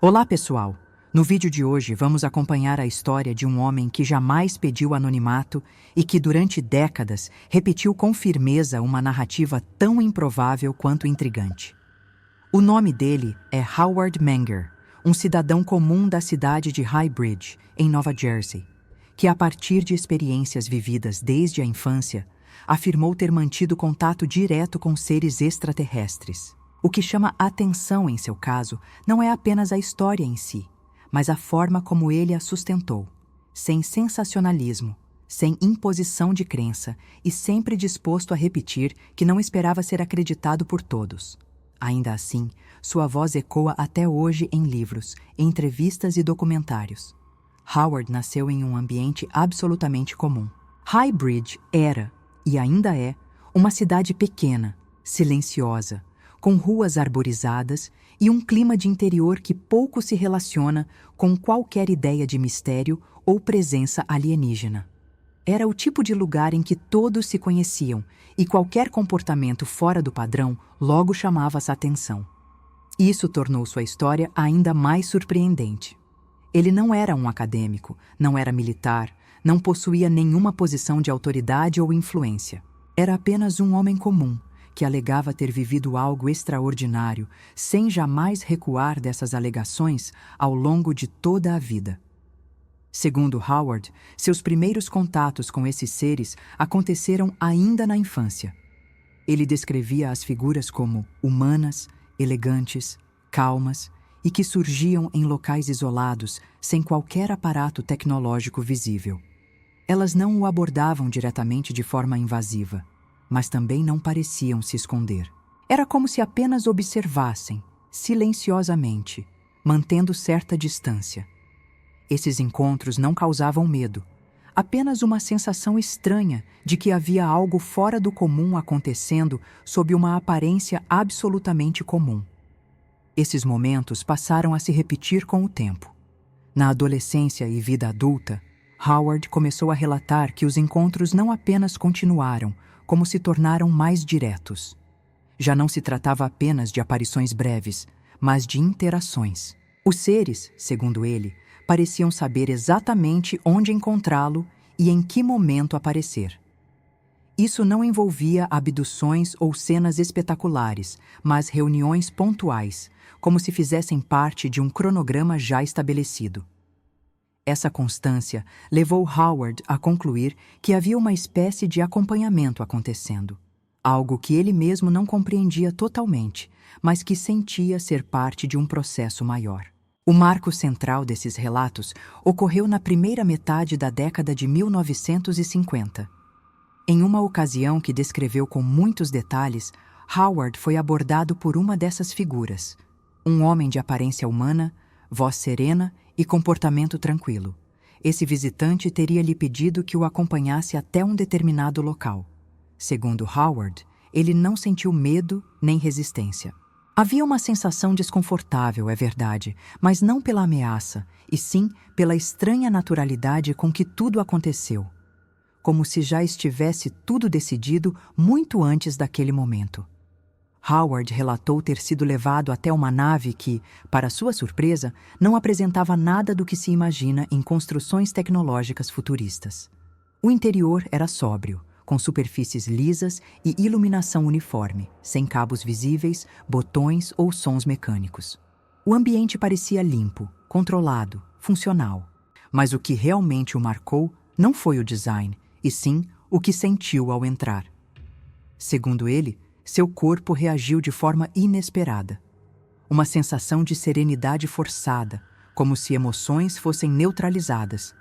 Olá, pessoal! No vídeo de hoje vamos acompanhar a história de um homem que jamais pediu anonimato e que durante décadas repetiu com firmeza uma narrativa tão improvável quanto intrigante. O nome dele é Howard Menger, um cidadão comum da cidade de High Bridge, em Nova Jersey, que a partir de experiências vividas desde a infância, afirmou ter mantido contato direto com seres extraterrestres. O que chama atenção em seu caso não é apenas a história em si, mas a forma como ele a sustentou, sem sensacionalismo, sem imposição de crença e sempre disposto a repetir que não esperava ser acreditado por todos. Ainda assim, sua voz ecoa até hoje em livros, entrevistas e documentários. Howard nasceu em um ambiente absolutamente comum. High Bridge era, e ainda é, uma cidade pequena, silenciosa, com ruas arborizadas e um clima de interior que pouco se relaciona com qualquer ideia de mistério ou presença alienígena. Era o tipo de lugar em que todos se conheciam e qualquer comportamento fora do padrão logo chamava-se atenção. Isso tornou sua história ainda mais surpreendente. Ele não era um acadêmico, não era militar, não possuía nenhuma posição de autoridade ou influência. Era apenas um homem comum, que alegava ter vivido algo extraordinário, sem jamais recuar dessas alegações ao longo de toda a vida. Segundo Howard, seus primeiros contatos com esses seres aconteceram ainda na infância. Ele descrevia as figuras como humanas, elegantes, calmas e que surgiam em locais isolados, sem qualquer aparato tecnológico visível. Elas não o abordavam diretamente de forma invasiva, mas também não pareciam se esconder. Era como se apenas observassem, silenciosamente, mantendo certa distância. Esses encontros não causavam medo, apenas uma sensação estranha de que havia algo fora do comum acontecendo sob uma aparência absolutamente comum. Esses momentos passaram a se repetir com o tempo. Na adolescência e vida adulta, Howard começou a relatar que os encontros não apenas continuaram, como se tornaram mais diretos. Já não se tratava apenas de aparições breves, mas de interações. Os seres, segundo ele, pareciam saber exatamente onde encontrá-lo e em que momento aparecer. Isso não envolvia abduções ou cenas espetaculares, mas reuniões pontuais, como se fizessem parte de um cronograma já estabelecido. Essa constância levou Howard a concluir que havia uma espécie de acompanhamento acontecendo, algo que ele mesmo não compreendia totalmente, mas que sentia ser parte de um processo maior. O marco central desses relatos ocorreu na primeira metade da década de 1950. Em uma ocasião que descreveu com muitos detalhes, Howard foi abordado por uma dessas figuras, um homem de aparência humana, voz serena e comportamento tranquilo. Esse visitante teria lhe pedido que o acompanhasse até um determinado local. Segundo Howard, ele não sentiu medo nem resistência. Havia uma sensação desconfortável, é verdade, mas não pela ameaça, e sim pela estranha naturalidade com que tudo aconteceu. Como se já estivesse tudo decidido muito antes daquele momento. Howard relatou ter sido levado até uma nave que, para sua surpresa, não apresentava nada do que se imagina em construções tecnológicas futuristas. O interior era sóbrio, com superfícies lisas e iluminação uniforme, sem cabos visíveis, botões ou sons mecânicos. O ambiente parecia limpo, controlado, funcional. Mas o que realmente o marcou não foi o design, e sim o que sentiu ao entrar. Segundo ele, seu corpo reagiu de forma inesperada. Uma sensação de serenidade forçada, como se emoções fossem neutralizadas.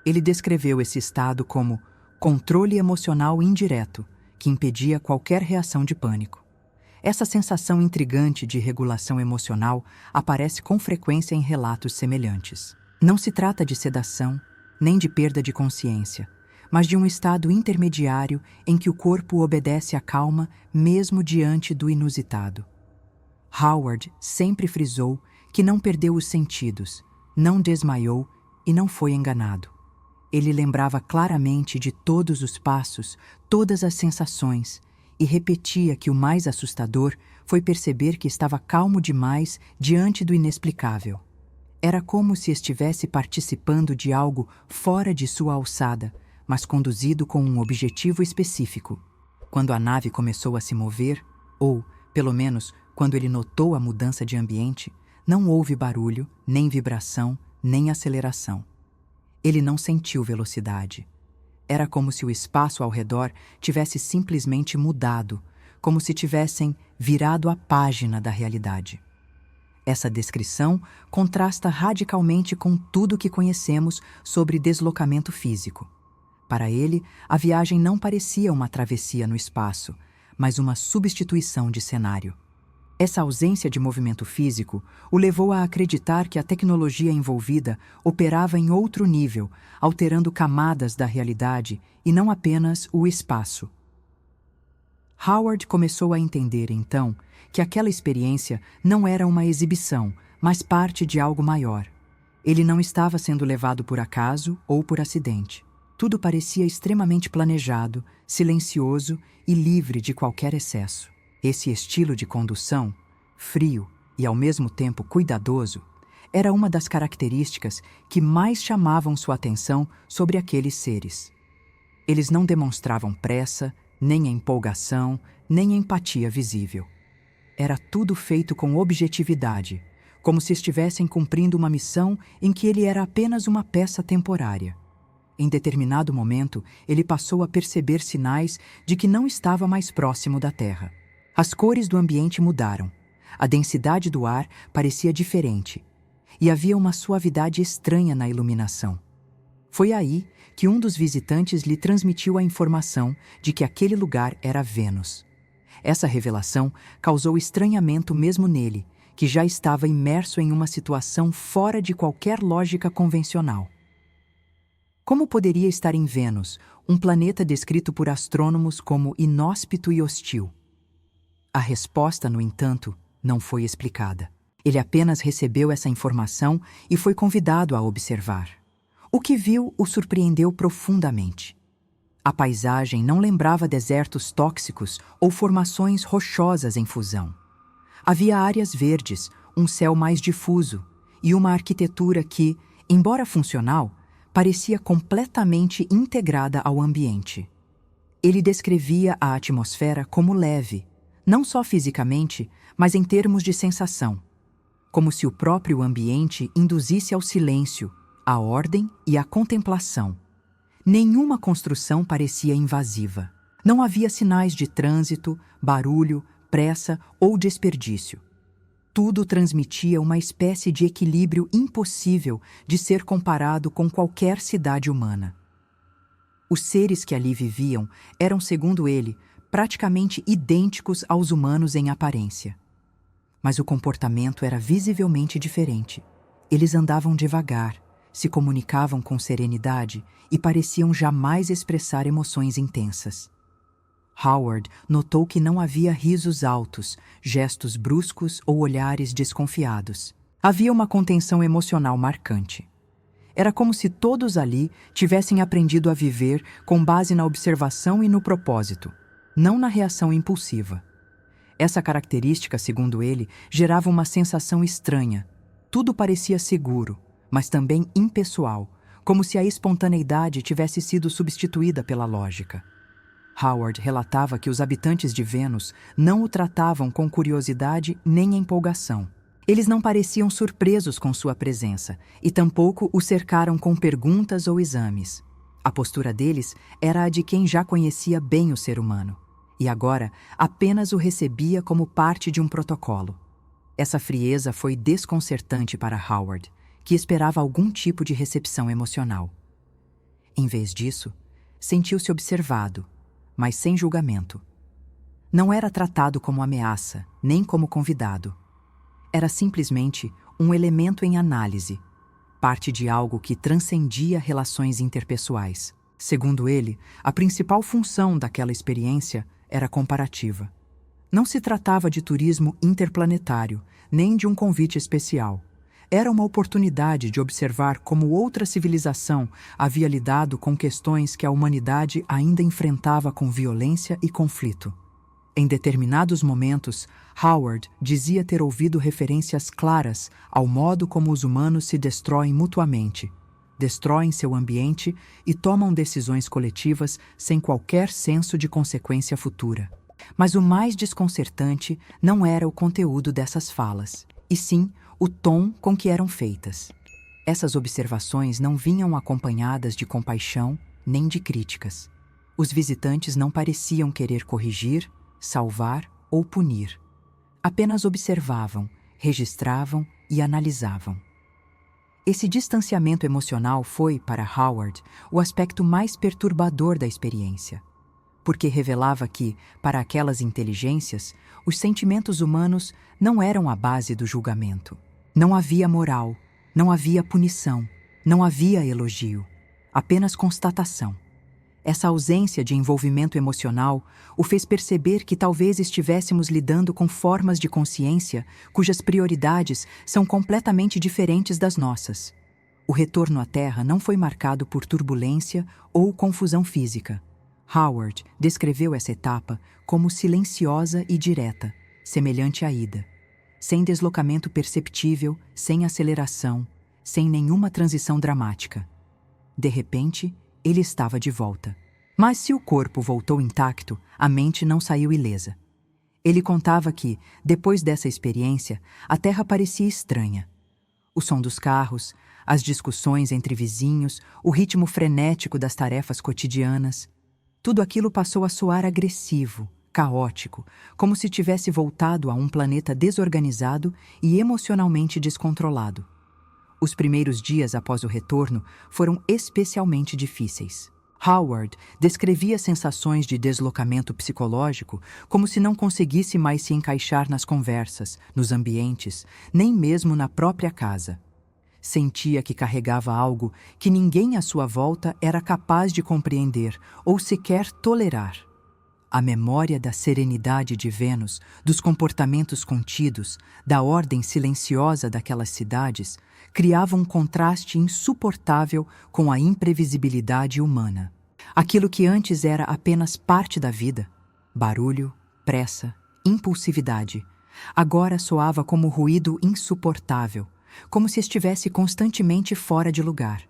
Ele descreveu esse estado como controle emocional indireto, que impedia qualquer reação de pânico. Essa sensação intrigante de regulação emocional aparece com frequência em relatos semelhantes. Não se trata de sedação, nem de perda de consciência, mas de um estado intermediário em que o corpo obedece à calma mesmo diante do inusitado. Howard sempre frisou que não perdeu os sentidos, não desmaiou e não foi enganado. Ele lembrava claramente de todos os passos, todas as sensações, e repetia que o mais assustador foi perceber que estava calmo demais diante do inexplicável. Era como se estivesse participando de algo fora de sua alçada, mas conduzido com um objetivo específico. Quando a nave começou a se mover, ou, pelo menos, quando ele notou a mudança de ambiente, não houve barulho, nem vibração, nem aceleração. Ele não sentiu velocidade. Era como se o espaço ao redor tivesse simplesmente mudado, como se tivessem virado a página da realidade. Essa descrição contrasta radicalmente com tudo que conhecemos sobre deslocamento físico. Para ele, a viagem não parecia uma travessia no espaço, mas uma substituição de cenário. Essa ausência de movimento físico o levou a acreditar que a tecnologia envolvida operava em outro nível, alterando camadas da realidade e não apenas o espaço. Howard começou a entender, então, que aquela experiência não era uma exibição, mas parte de algo maior. Ele não estava sendo levado por acaso ou por acidente. Tudo parecia extremamente planejado, silencioso e livre de qualquer excesso. Esse estilo de condução, frio e ao mesmo tempo cuidadoso, era uma das características que mais chamavam sua atenção sobre aqueles seres. Eles não demonstravam pressa, nem empolgação, nem empatia visível. Era tudo feito com objetividade, como se estivessem cumprindo uma missão em que ele era apenas uma peça temporária. Em determinado momento, ele passou a perceber sinais de que não estava mais próximo da Terra. As cores do ambiente mudaram, a densidade do ar parecia diferente, e havia uma suavidade estranha na iluminação. Foi aí que um dos visitantes lhe transmitiu a informação de que aquele lugar era Vênus. Essa revelação causou estranhamento mesmo nele, que já estava imerso em uma situação fora de qualquer lógica convencional. Como poderia estar em Vênus, um planeta descrito por astrônomos como inóspito e hostil? A resposta, no entanto, não foi explicada. Ele apenas recebeu essa informação e foi convidado a observar. O que viu o surpreendeu profundamente. A paisagem não lembrava desertos tóxicos ou formações rochosas em fusão. Havia áreas verdes, um céu mais difuso e uma arquitetura que, embora funcional, parecia completamente integrada ao ambiente. Ele descrevia a atmosfera como leve, não só fisicamente, mas em termos de sensação, como se o próprio ambiente induzisse ao silêncio, à ordem e à contemplação. Nenhuma construção parecia invasiva. Não havia sinais de trânsito, barulho, pressa ou desperdício. Tudo transmitia uma espécie de equilíbrio impossível de ser comparado com qualquer cidade humana. Os seres que ali viviam eram, segundo ele, praticamente idênticos aos humanos em aparência. Mas o comportamento era visivelmente diferente. Eles andavam devagar, se comunicavam com serenidade e pareciam jamais expressar emoções intensas. Howard notou que não havia risos altos, gestos bruscos ou olhares desconfiados. Havia uma contenção emocional marcante. Era como se todos ali tivessem aprendido a viver com base na observação e no propósito, não na reação impulsiva. Essa característica, segundo ele, gerava uma sensação estranha. Tudo parecia seguro, mas também impessoal, como se a espontaneidade tivesse sido substituída pela lógica. Howard relatava que os habitantes de Vênus não o tratavam com curiosidade nem empolgação. Eles não pareciam surpresos com sua presença e tampouco o cercaram com perguntas ou exames. A postura deles era a de quem já conhecia bem o ser humano e agora apenas o recebia como parte de um protocolo. Essa frieza foi desconcertante para Howard, que esperava algum tipo de recepção emocional. Em vez disso, sentiu-se observado, mas sem julgamento. Não era tratado como ameaça, nem como convidado. Era simplesmente um elemento em análise, parte de algo que transcendia relações interpessoais. Segundo ele, a principal função daquela experiência era comparativa. Não se tratava de turismo interplanetário, nem de um convite especial. Era uma oportunidade de observar como outra civilização havia lidado com questões que a humanidade ainda enfrentava com violência e conflito. Em determinados momentos, Howard dizia ter ouvido referências claras ao modo como os humanos se destroem mutuamente, destroem seu ambiente e tomam decisões coletivas sem qualquer senso de consequência futura. Mas o mais desconcertante não era o conteúdo dessas falas, e sim o tom com que eram feitas. Essas observações não vinham acompanhadas de compaixão nem de críticas. Os visitantes não pareciam querer corrigir, salvar ou punir. Apenas observavam, registravam e analisavam. Esse distanciamento emocional foi, para Howard, o aspecto mais perturbador da experiência, porque revelava que, para aquelas inteligências, os sentimentos humanos não eram a base do julgamento. Não havia moral, não havia punição, não havia elogio, apenas constatação. Essa ausência de envolvimento emocional o fez perceber que talvez estivéssemos lidando com formas de consciência cujas prioridades são completamente diferentes das nossas. O retorno à Terra não foi marcado por turbulência ou confusão física. Howard descreveu essa etapa como silenciosa e direta, semelhante à ida. Sem deslocamento perceptível, sem aceleração, sem nenhuma transição dramática. De repente, ele estava de volta. Mas se o corpo voltou intacto, a mente não saiu ilesa. Ele contava que, depois dessa experiência, a Terra parecia estranha. O som dos carros, as discussões entre vizinhos, o ritmo frenético das tarefas cotidianas, tudo aquilo passou a soar agressivo, caótico, como se tivesse voltado a um planeta desorganizado e emocionalmente descontrolado. Os primeiros dias após o retorno foram especialmente difíceis. Howard descrevia sensações de deslocamento psicológico como se não conseguisse mais se encaixar nas conversas, nos ambientes, nem mesmo na própria casa. Sentia que carregava algo que ninguém à sua volta era capaz de compreender ou sequer tolerar. A memória da serenidade de Vênus, dos comportamentos contidos, da ordem silenciosa daquelas cidades, criava um contraste insuportável com a imprevisibilidade humana. Aquilo que antes era apenas parte da vida, barulho, pressa, impulsividade, agora soava como ruído insuportável, como se estivesse constantemente fora de lugar.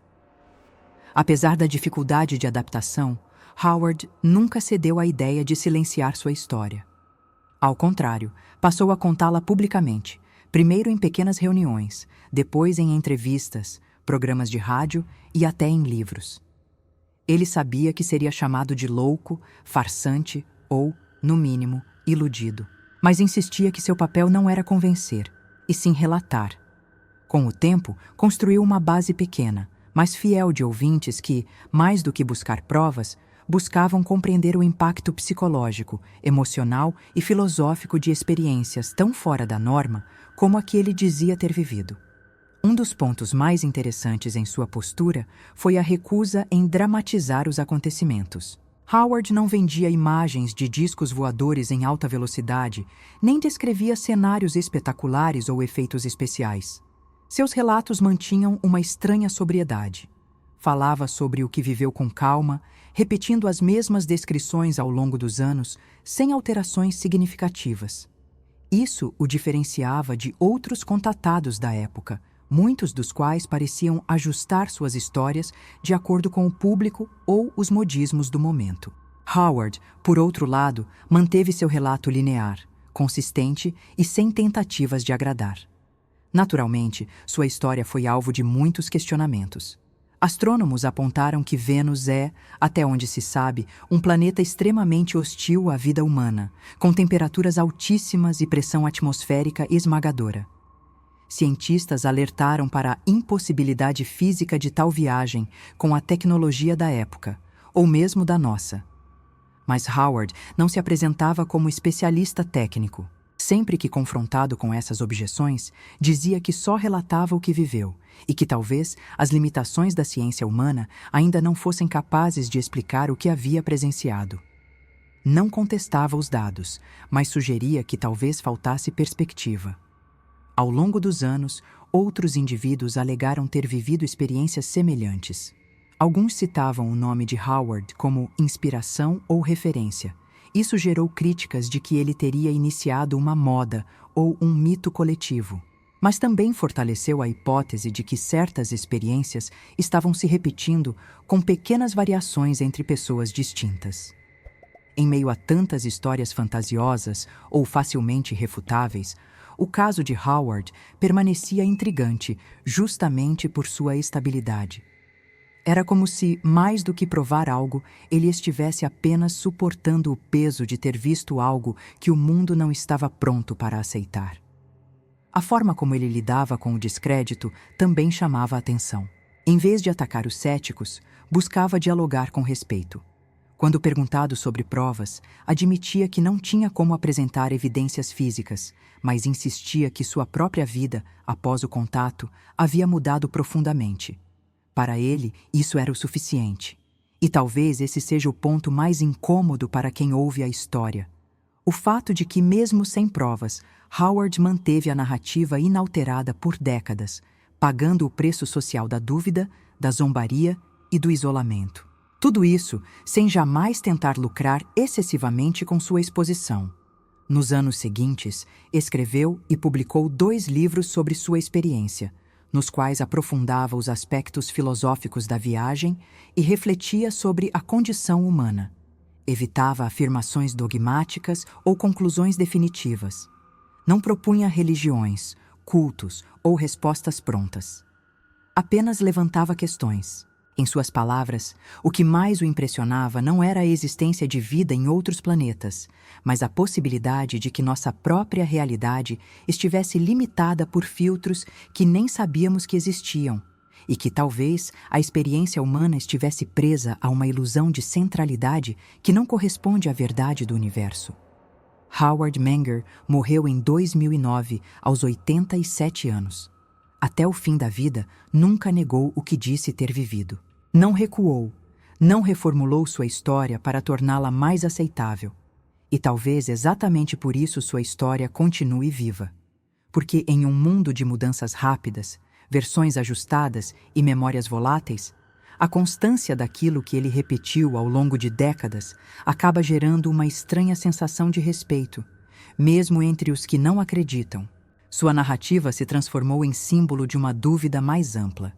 Apesar da dificuldade de adaptação, Howard nunca cedeu à ideia de silenciar sua história. Ao contrário, passou a contá-la publicamente, primeiro em pequenas reuniões, depois em entrevistas, programas de rádio e até em livros. Ele sabia que seria chamado de louco, farsante ou, no mínimo, iludido, mas insistia que seu papel não era convencer, e sim relatar. Com o tempo, construiu uma base pequena, mas fiel de ouvintes que, mais do que buscar provas, buscavam compreender o impacto psicológico, emocional e filosófico de experiências tão fora da norma como a que ele dizia ter vivido. Um dos pontos mais interessantes em sua postura foi a recusa em dramatizar os acontecimentos. Howard não vendia imagens de discos voadores em alta velocidade, nem descrevia cenários espetaculares ou efeitos especiais. Seus relatos mantinham uma estranha sobriedade. Falava sobre o que viveu com calma, repetindo as mesmas descrições ao longo dos anos, sem alterações significativas. Isso o diferenciava de outros contatados da época, muitos dos quais pareciam ajustar suas histórias de acordo com o público ou os modismos do momento. Howard, por outro lado, manteve seu relato linear, consistente e sem tentativas de agradar. Naturalmente, sua história foi alvo de muitos questionamentos. Astrônomos apontaram que Vênus é, até onde se sabe, um planeta extremamente hostil à vida humana, com temperaturas altíssimas e pressão atmosférica esmagadora. Cientistas alertaram para a impossibilidade física de tal viagem com a tecnologia da época, ou mesmo da nossa. Mas Howard não se apresentava como especialista técnico. Sempre que confrontado com essas objeções, dizia que só relatava o que viveu e que talvez as limitações da ciência humana ainda não fossem capazes de explicar o que havia presenciado. Não contestava os dados, mas sugeria que talvez faltasse perspectiva. Ao longo dos anos, outros indivíduos alegaram ter vivido experiências semelhantes. Alguns citavam o nome de Howard como inspiração ou referência, Isso gerou críticas de que ele teria iniciado uma moda ou um mito coletivo. Mas também fortaleceu a hipótese de que certas experiências estavam se repetindo com pequenas variações entre pessoas distintas. Em meio a tantas histórias fantasiosas ou facilmente refutáveis, o caso de Howard permanecia intrigante justamente por sua estabilidade. Era como se, mais do que provar algo, ele estivesse apenas suportando o peso de ter visto algo que o mundo não estava pronto para aceitar. A forma como ele lidava com o descrédito também chamava a atenção. Em vez de atacar os céticos, buscava dialogar com respeito. Quando perguntado sobre provas, admitia que não tinha como apresentar evidências físicas, mas insistia que sua própria vida, após o contato, havia mudado profundamente. Para ele, isso era o suficiente. E talvez esse seja o ponto mais incômodo para quem ouve a história. O fato de que, mesmo sem provas, Howard manteve a narrativa inalterada por décadas, pagando o preço social da dúvida, da zombaria e do isolamento. Tudo isso sem jamais tentar lucrar excessivamente com sua exposição. Nos anos seguintes, escreveu e publicou 2 livros sobre sua experiência, nos quais aprofundava os aspectos filosóficos da viagem e refletia sobre a condição humana. Evitava afirmações dogmáticas ou conclusões definitivas. Não propunha religiões, cultos ou respostas prontas. Apenas levantava questões. Em suas palavras, o que mais o impressionava não era a existência de vida em outros planetas, mas a possibilidade de que nossa própria realidade estivesse limitada por filtros que nem sabíamos que existiam, e que talvez a experiência humana estivesse presa a uma ilusão de centralidade que não corresponde à verdade do universo. Howard Menger morreu em 2009, aos 87 anos. Até o fim da vida, nunca negou o que disse ter vivido. Não recuou, não reformulou sua história para torná-la mais aceitável. E talvez exatamente por isso sua história continue viva. Porque em um mundo de mudanças rápidas, versões ajustadas e memórias voláteis, a constância daquilo que ele repetiu ao longo de décadas acaba gerando uma estranha sensação de respeito, mesmo entre os que não acreditam. Sua narrativa se transformou em símbolo de uma dúvida mais ampla.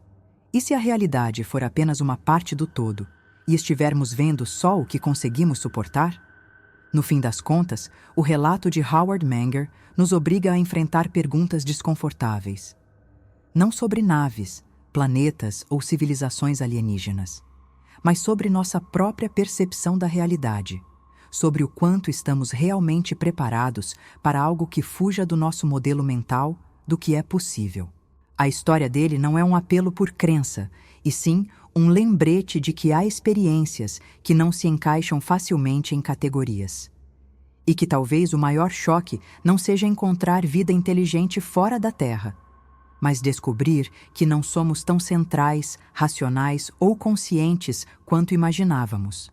E se a realidade for apenas uma parte do todo, e estivermos vendo só o que conseguimos suportar? No fim das contas, o relato de Howard Menger nos obriga a enfrentar perguntas desconfortáveis. Não sobre naves, planetas ou civilizações alienígenas, mas sobre nossa própria percepção da realidade, sobre o quanto estamos realmente preparados para algo que fuja do nosso modelo mental do que é possível. A história dele não é um apelo por crença, e sim um lembrete de que há experiências que não se encaixam facilmente em categorias. E que talvez o maior choque não seja encontrar vida inteligente fora da Terra, mas descobrir que não somos tão centrais, racionais ou conscientes quanto imaginávamos.